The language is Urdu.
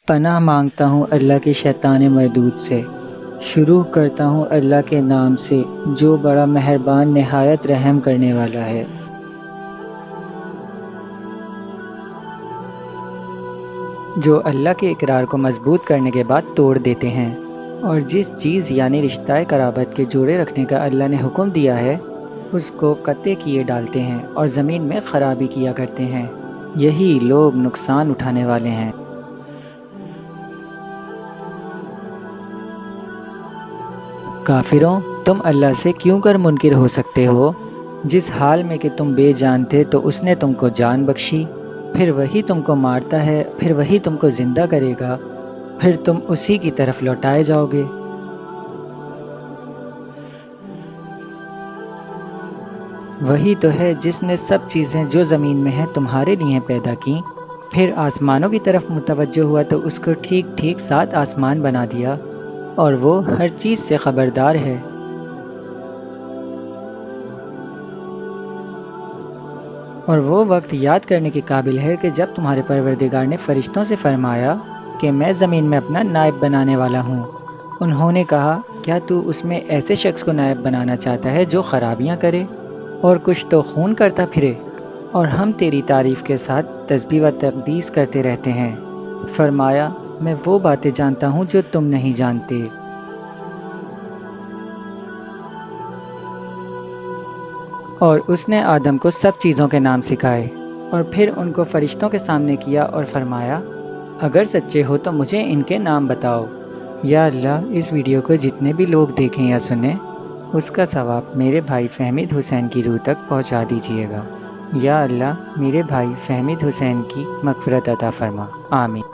پناہ مانگتا ہوں اللہ کے شیطان مردود سے۔ شروع کرتا ہوں اللہ کے نام سے جو بڑا مہربان نہایت رحم کرنے والا ہے۔ جو اللہ کے اقرار کو مضبوط کرنے کے بعد توڑ دیتے ہیں، اور جس چیز یعنی رشتہ قرابت کے جوڑے رکھنے کا اللہ نے حکم دیا ہے اس کو قطع کیے ڈالتے ہیں اور زمین میں خرابی کیا کرتے ہیں، یہی لوگ نقصان اٹھانے والے ہیں۔ کافروں، تم اللہ سے کیوں کر منکر ہو سکتے ہو؟ جس حال میں کہ تم بے جان تھے تو اس نے تم کو جان بخشی، پھر وہی تم کو مارتا ہے، پھر وہی تم کو زندہ کرے گا، پھر تم اسی کی طرف لوٹائے جاؤ گے۔ وہی تو ہے جس نے سب چیزیں جو زمین میں ہیں تمہارے لیے پیدا کیں، پھر آسمانوں کی طرف متوجہ ہوا تو اس کو ٹھیک ٹھیک 7 آسمان بنا دیا، اور وہ ہر چیز سے خبردار ہے۔ اور وہ وقت یاد کرنے کے قابل ہے کہ جب تمہارے پروردگار نے فرشتوں سے فرمایا کہ میں زمین میں اپنا نائب بنانے والا ہوں، انہوں نے کہا کیا تو اس میں ایسے شخص کو نائب بنانا چاہتا ہے جو خرابیاں کرے اور کچھ تو خون کرتا پھرے، اور ہم تیری تعریف کے ساتھ تسبیح و تقدیس کرتے رہتے ہیں۔ فرمایا میں وہ باتیں جانتا ہوں جو تم نہیں جانتے۔ اور اس نے آدم کو سب چیزوں کے نام سکھائے، اور پھر ان کو فرشتوں کے سامنے کیا اور فرمایا اگر سچے ہو تو مجھے ان کے نام بتاؤ۔ یا اللہ، اس ویڈیو کو جتنے بھی لوگ دیکھیں یا سنیں اس کا ثواب میرے بھائی فہمید حسین کی روح تک پہنچا دیجیے گا۔ یا اللہ، میرے بھائی فہمید حسین کی مغفرت عطا فرما، آمین۔